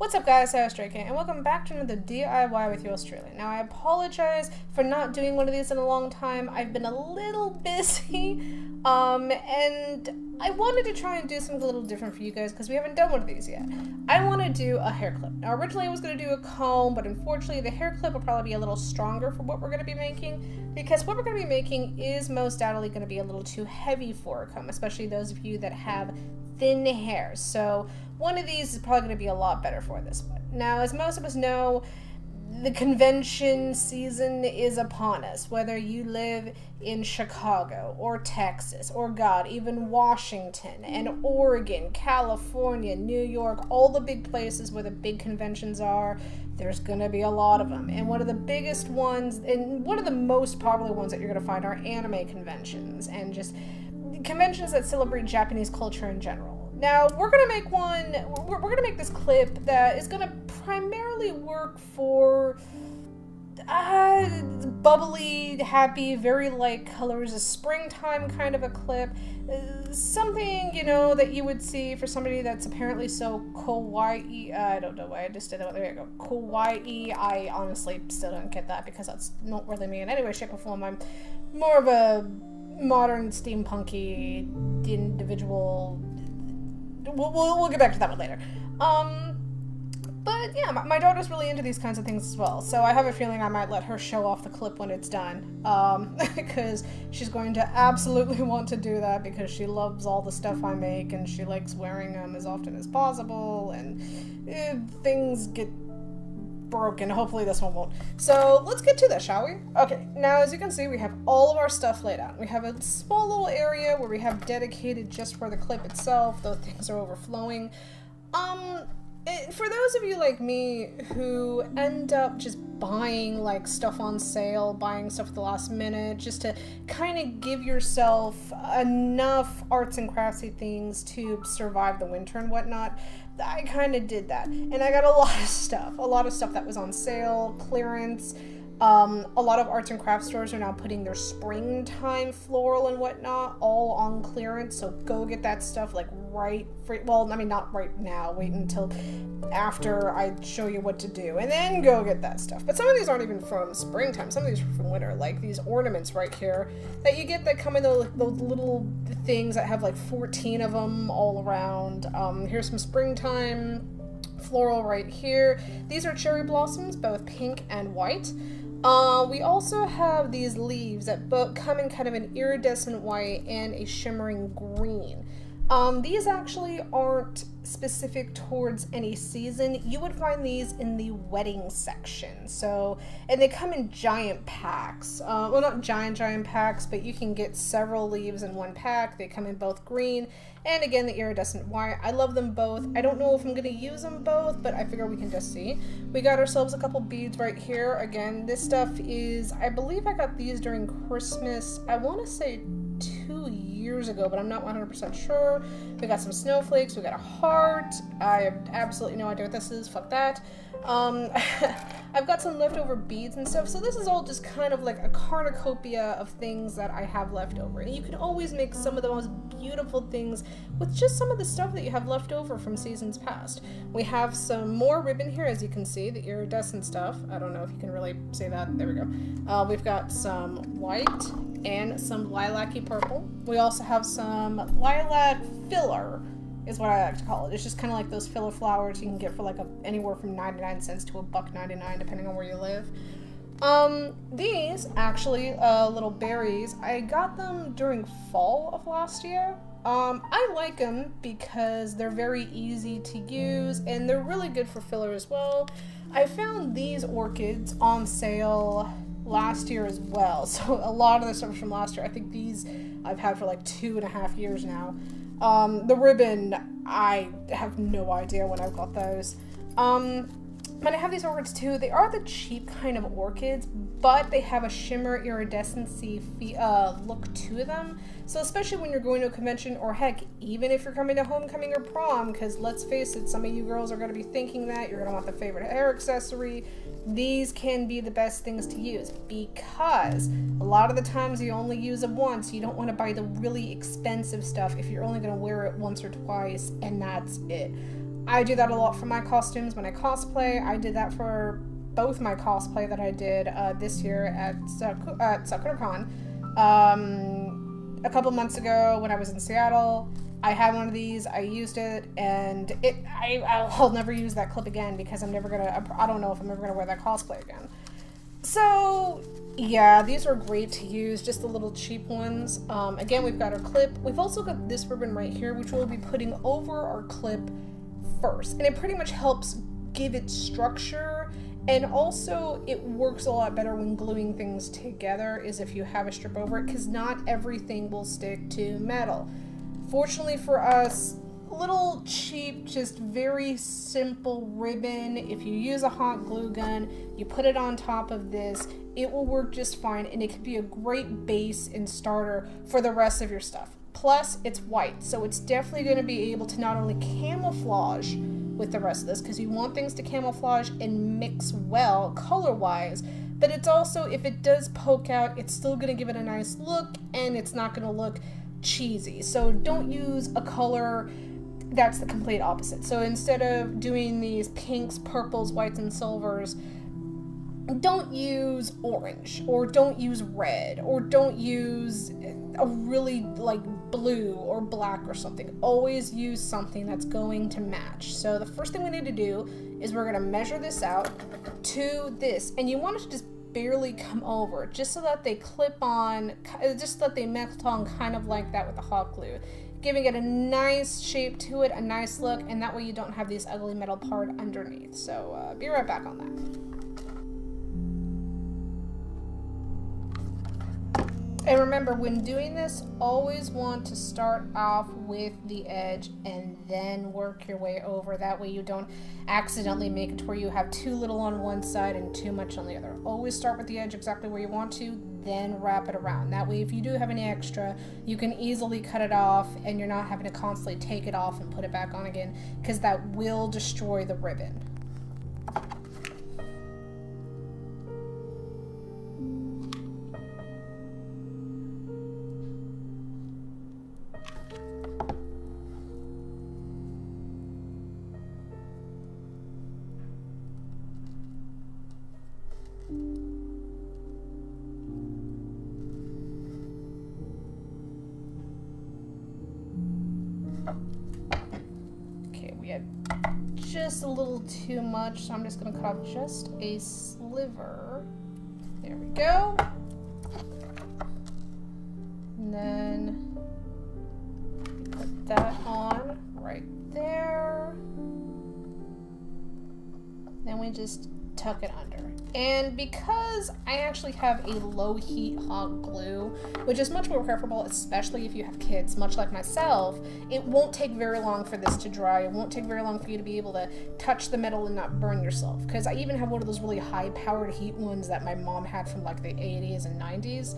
What's up guys, Sarus and welcome back to another DIY with yours truly. Now I apologize for not doing one of these in a long time. I've been a little busy, and I wanted to try and do something a little different for you guys because we haven't done one of these yet. I want to do a hair clip. Now originally I was going to do a comb, but unfortunately the hair clip will probably be a little stronger for what we're going to be making, because what we're going to be making is most doubtly going to be a little too heavy for a comb, especially those of you that have thin hair. So one of these is probably going to be a lot better for this one. Now, as most of us know, the convention season is upon us. Whether you live in Chicago or Texas or God, even Washington and Oregon, California, New York, all the big places where the big conventions are, there's gonna be a lot of them. And one of the biggest ones, and one of the most popular ones that you're gonna find, are anime conventions and just conventions that celebrate Japanese culture in general. Now, we're gonna make this clip that is gonna primarily work for bubbly, happy, very light colors, a springtime kind of a clip. Something, you know, that you would see for somebody that's apparently so kawaii. I don't know why I just did that. There you go. Kawaii. I honestly still don't get that because that's not really me in any way, shape, or form. I'm more of a modern, steampunky individual. We'll get back to that one later. But yeah, my daughter's really into these kinds of things as well, so I have a feeling I might let her show off the clip when it's done, because she's going to absolutely want to do that because she loves all the stuff I make and she likes wearing them as often as possible, and things get broken. Hopefully this one won't. So let's get to this, shall we? Okay, now as you can see, we have all of our stuff laid out. We have a small little area where we have dedicated just for the clip itself, though things are overflowing. For those of you like me who end up just buying like stuff on sale, buying stuff at the last minute, just to kind of give yourself enough arts and craftsy things to survive the winter and whatnot, I kind of did that. And I got a lot of stuff that was on sale, clearance. A lot of arts and crafts stores are now putting their springtime floral and whatnot all on clearance, so go get that stuff like not right now, wait until after I show you what to do, and then go get that stuff. But some of these aren't even from springtime, some of these are from winter, like these ornaments right here that you get that come in those little things that have like 14 of them all around. Here's some springtime floral right here. These are cherry blossoms, both pink and white. We also have these leaves that both come in kind of an iridescent white and a shimmering green. These actually aren't specific towards any season. You would find these in the wedding section. So, and they come in giant packs. Well, not giant packs, but you can get several leaves in one pack. They come in both green and again the iridescent white. I love them both. I don't know if I'm going to use them both, but I figure we can just see. We got ourselves a couple beads right here. Again, this stuff is, I believe I got these during Christmas. I want to say 2 years ago, but I'm not 100% sure. We got some snowflakes, we got a heart. I have absolutely no idea what this is, fuck that. I've got some leftover beads and stuff, so this is all just kind of like a cornucopia of things that I have left over. And you can always make some of the most beautiful things with just some of the stuff that you have left over from seasons past. We have some more ribbon here, as you can see, the iridescent stuff. I don't know if you can really see that. There we go. We've got some white and some lilac-y purple. We also have some lilac filler, is what I like to call it. It's just kind of like those filler flowers you can get for like anywhere from 99 cents to $1.99 depending on where you live. These actually little berries, I got them during fall of last year. I like them because they're very easy to use and they're really good for filler as well. I found these orchids on sale last year as well, so a lot of the stuff from last year. I think these I've had for like 2.5 years now. The ribbon, I have no idea when I've got those. But I have these orchids too. They are the cheap kind of orchids, but they have a shimmer iridescency look to them. So especially when you're going to a convention, or heck, even if you're coming to homecoming or prom, because let's face it, some of you girls are going to be thinking that you're going to want the favorite hair accessory. These can be the best things to use because a lot of the times you only use them once. You don't want to buy the really expensive stuff if you're only going to wear it once or twice and that's it. I do that a lot for my costumes when I cosplay. I did that for both my cosplay that I did this year at SakuraCon. A couple months ago when I was in Seattle, I had one of these, I used it, and I'll never use that clip again because I don't know if I'm ever gonna wear that cosplay again. So yeah, these are great to use, just the little cheap ones. Again, we've got our clip. We've also got this ribbon right here, which we'll be putting over our clip first, and it pretty much helps give it structure, and also it works a lot better when gluing things together is if you have a strip over it, because not everything will stick to metal. Fortunately for us, little cheap, just very simple ribbon. If you use a hot glue gun, you put it on top of this, it will work just fine, and it could be a great base and starter for the rest of your stuff. Plus, it's white, so it's definitely going to be able to not only camouflage with the rest of this, because you want things to camouflage and mix well color-wise, but it's also, if it does poke out, it's still going to give it a nice look, and it's not going to look cheesy. So don't use a color that's the complete opposite. So instead of doing these pinks, purples, whites, and silvers, don't use orange, or don't use red, or don't use a really like blue or black or something. Always use something that's going to match. So the first thing we need to do is we're going to measure this out to this, and you want it to just barely come over, just so that they clip on, just so that they melt on kind of like that with the hot glue, giving it a nice shape to it, a nice look, and that way you don't have this ugly metal part underneath. So be right back on that. And remember, when doing this, always want to start off with the edge and then work your way over. That way you don't accidentally make it to where you have too little on one side and too much on the other. Always start with the edge exactly where you want to, then wrap it around. That way, if you do have any extra, you can easily cut it off, and you're not having to constantly take it off and put it back on again, because that will destroy the ribbon. Just a little too much, so I'm just going to cut off just a sliver. There we go. And then put that on right there. Then we just tuck it under. And because I actually have a low heat hot glue, which is much more preferable, especially if you have kids, much like myself, it won't take very long for this to dry. It won't take very long for you to be able to touch the metal and not burn yourself. Because I even have one of those really high powered heat ones that my mom had from like the 80s and 90s.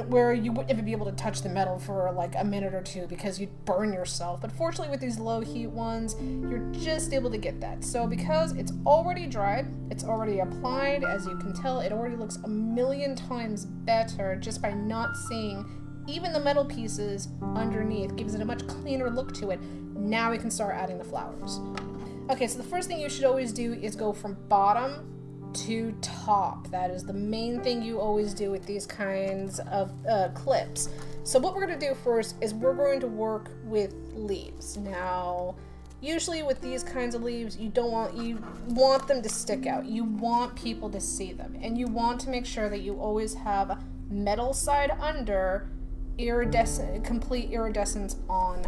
Where you wouldn't even be able to touch the metal for like a minute or two because you'd burn yourself. But fortunately with these low heat ones, you're just able to get that. So because it's already dried, it's already applied, as you can tell, it already looks a million times better just by not seeing even the metal pieces underneath. Gives it a much cleaner look to it. Now we can start adding the flowers. Okay, so the first thing you should always do is go from bottom to top. That is the main thing you always do with these kinds of clips. So what we're going to do first is we're going to work with leaves. Now, usually with these kinds of leaves, you want them to stick out. You want people to see them, and you want to make sure that you always have metal side under, complete iridescence on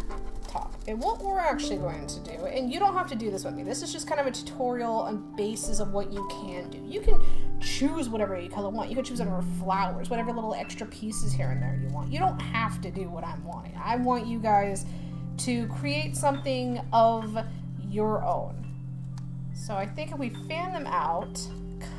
top. And what we're actually going to do, and you don't have to do this with me, this is just kind of a tutorial on basis of what you can do. You can choose whatever you color want. You can choose whatever flowers, whatever little extra pieces here and there you want. You don't have to do what I'm wanting. I want you guys to create something of your own. So I think if we fan them out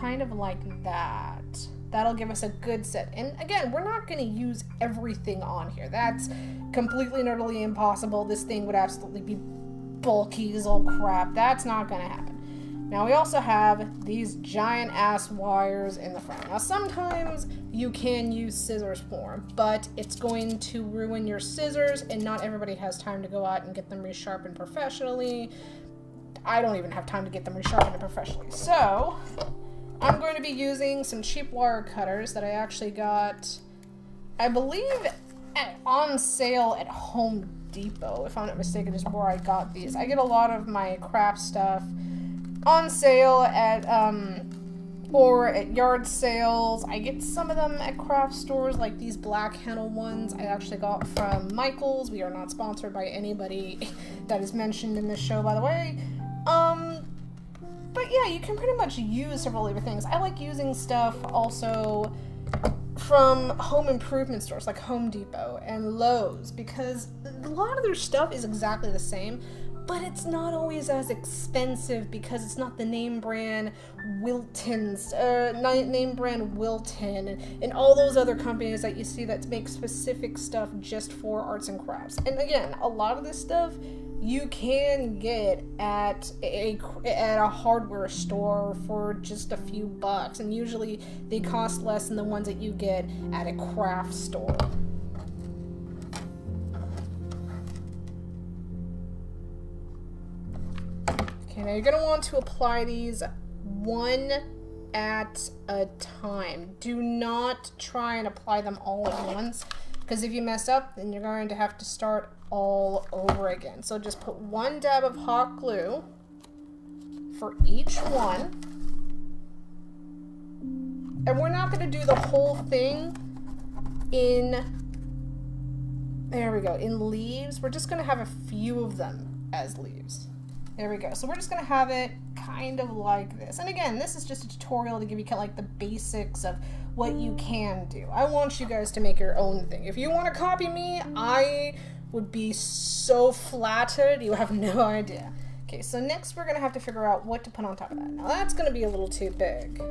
kind of like that, that'll give us a good set. And again, we're not going to use everything on here. That's completely and utterly impossible. This thing would absolutely be bulky as all crap. That's not going to happen. Now we also have these giant ass wires in the front. Now sometimes you can use scissors for them, but it's going to ruin your scissors, and not everybody has time to go out and get them resharpened professionally. I don't even have time to get them resharpened professionally. So I'm going to be using some cheap wire cutters that I actually got, I believe, on sale at Home Depot, if I'm not mistaken, is where I got these. I get a lot of my craft stuff on sale at, or at yard sales. I get some of them at craft stores, like these black handle ones I actually got from Michael's. We are not sponsored by anybody that is mentioned in this show, by the way. But yeah, you can pretty much use several other things. I like using stuff also from home improvement stores like Home Depot and Lowe's, because a lot of their stuff is exactly the same, but it's not always as expensive because it's not the name brand Wilton and all those other companies that you see that make specific stuff just for arts and crafts. And again, a lot of this stuff you can get at a hardware store for just a few bucks, and usually they cost less than the ones that you get at a craft store. Okay, now you're going to want to apply these one at a time. Do not try and apply them all at once, because if you mess up, then you're going to have to start all over again. So just put one dab of hot glue for each one. And we're not going to do the whole thing in, there we go, in leaves. We're just going to have a few of them as leaves. There we go. So we're just going to have it kind of like this. And again, this is just a tutorial to give you kind of like the basics of what you can do. I want you guys to make your own thing. If you want to copy me, I would be so flattered. You have no idea. Okay, so next we're going to have to figure out what to put on top of that. Now that's going to be a little too big.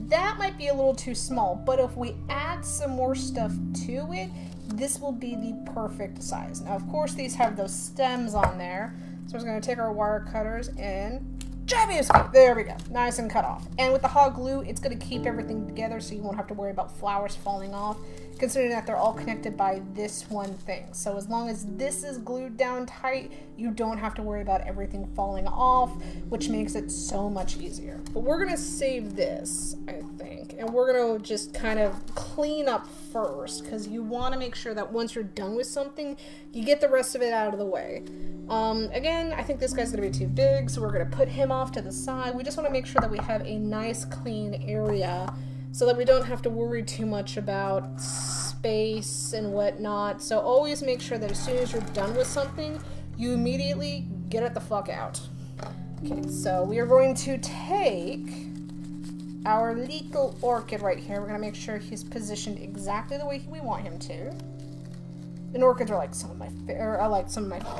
That might be a little too small, but if we add some more stuff to it, this will be the perfect size. Now, of course, these have those stems on there. So we're just going to take our wire cutters and jab his feet. There we go. Nice and cut off. And with the hot glue, it's going to keep everything together so you won't have to worry about flowers falling off, considering that they're all connected by this one thing. So as long as this is glued down tight, you don't have to worry about everything falling off, which makes it so much easier. But we're going to save this, I think, and we're going to just kind of clean up first, because you want to make sure that once you're done with something, you get the rest of it out of the way. Again, I think this guy's going to be too big, so we're going to put him off to the side. We just want to make sure that we have a nice clean area so that we don't have to worry too much about space and whatnot. So always make sure that as soon as you're done with something, you immediately get it the fuck out. Okay, so we are going to take our little orchid right here. We're going to make sure he's positioned exactly the way we want him to. And orchids are like some of my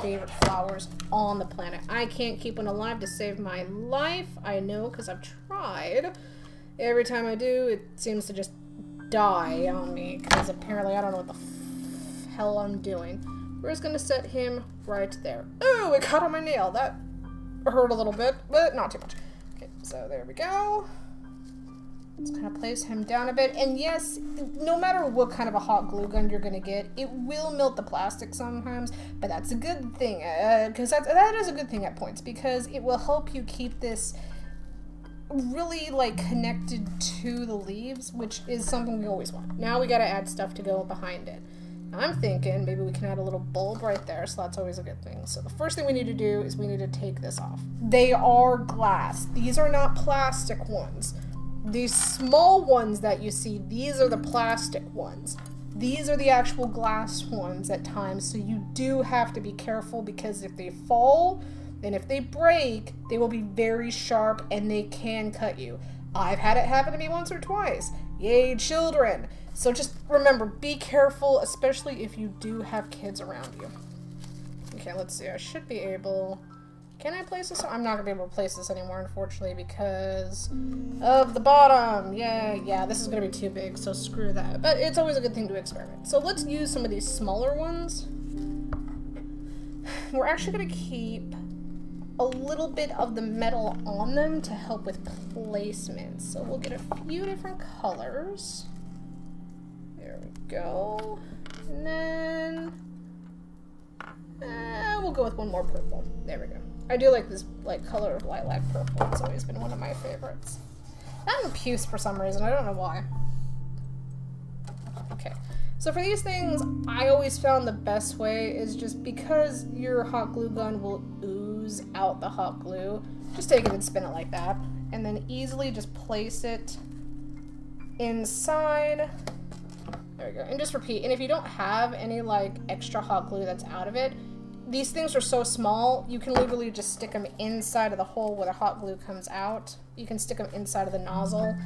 favorite flowers on the planet. I can't keep one alive to save my life. I know, because I've tried. Every time I do, it seems to just die on me, because apparently I don't know what the hell I'm doing. We're just gonna set him right there. Oh, it got on my nail. That hurt a little bit, but not too much. Okay, so there we go. Let's kind of place him down a bit. And yes, no matter what kind of a hot glue gun you're gonna get, it will melt the plastic sometimes, but that's a good thing, because that is a good thing at points, because it will help you keep this really like connected to the leaves, which is something we always want. Now we gotta add stuff to go behind it. Now I'm thinking maybe we can add a little bulb right there, so that's always a good thing. So the first thing we need to do is we need to take this off. They are glass. These are not plastic ones. These small ones that you see, these are the plastic ones. These are the actual glass ones at times, so you do have to be careful, because if they fall and if they break, they will be very sharp and they can cut you. I've had it happen to me once or twice. Yay, children. So just remember, be careful, especially if you do have kids around you. Okay, let's see. I should be able... Can I place this? I'm not going to be able to place this anymore, unfortunately, because of the bottom. Yeah, this is going to be too big, so screw that. But it's always a good thing to experiment. So let's use some of these smaller ones. We're actually going to keep a little bit of the metal on them to help with placement. So we'll get a few different colors. There we go. And then we'll go with one more purple. There we go. I do like this like color of lilac purple. It's always been one of my favorites. I'm puce for some reason. I don't know why. Okay. So for these things, I always found the best way is just because your hot glue gun will ooze out the hot glue, just take it and spin it like that. And then easily just place it inside. There we go. And just repeat. And if you don't have any like extra hot glue that's out of it, these things are so small, you can literally just stick them inside of the hole where the hot glue comes out. You can stick them inside of the nozzle,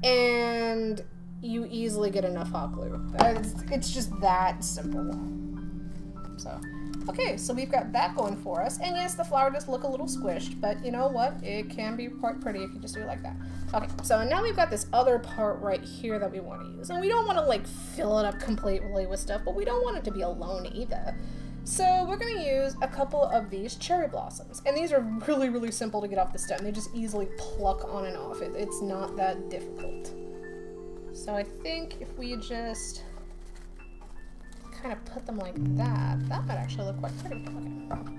and you easily get enough hot glue. It's just that simple. So, okay, so we've got that going for us. And yes, the flower does look a little squished, but you know what? It can be quite pretty if you just do it like that. Okay, so now we've got this other part right here that we want to use. And we don't want to like fill it up completely with stuff, but we don't want it to be alone either. So we're going to use a couple of these cherry blossoms. And these are really, really simple to get off the stem. They just easily pluck on and off. It's not that difficult. So I think if we just kind of put them like that, that might actually look quite pretty. Okay.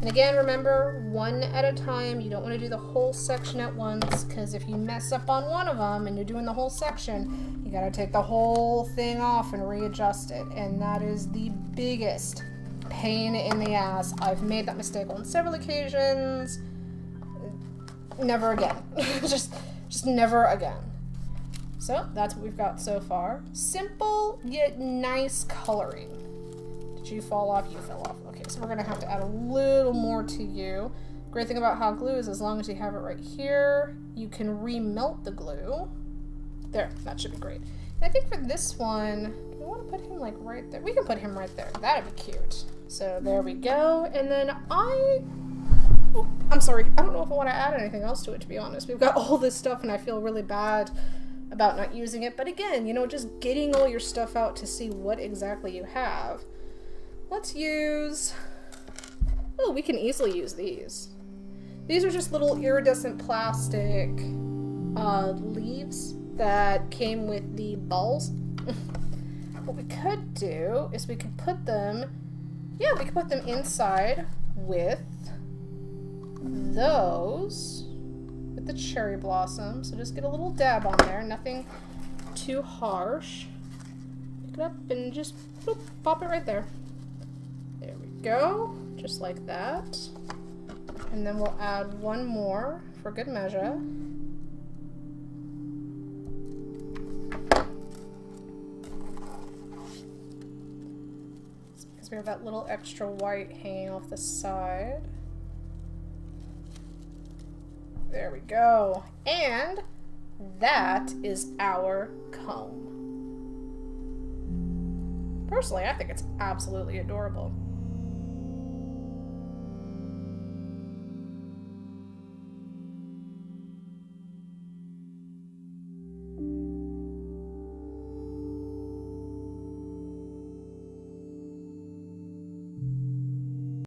And again, remember, one at a time. You don't want to do the whole section at once, because if you mess up on one of them and you're doing the whole section, you got to take the whole thing off and readjust it. And that is the biggest pain in the ass. I've made that mistake on several occasions. Never again. just never again. So that's what we've got so far. Simple yet nice coloring. Did you fall off? You fell off. Okay, so we're gonna have to add a little more to you. Great thing about hot glue is as long as you have it right here, you can remelt the glue. There, that should be great. And I think for this one, do we want to put him like right there? We can put him right there. That'd be cute. So there we go. And then I'm sorry. I don't know if I want to add anything else to it, to be honest. We've got all this stuff and I feel really bad about not using it. But again, you know, just getting all your stuff out to see what exactly you have. Let's use... Oh, we can easily use these. These are just little iridescent plastic leaves that came with the balls. What we could do is we could put them, yeah, we could put them inside with those, with the cherry blossoms. So just get a little dab on there, nothing too harsh. Pick it up and just boop, pop it right there. There we go, just like that. And then we'll add one more for good measure. We have that little extra white hanging off the side. There we go. And that is our comb. Personally, I think it's absolutely adorable.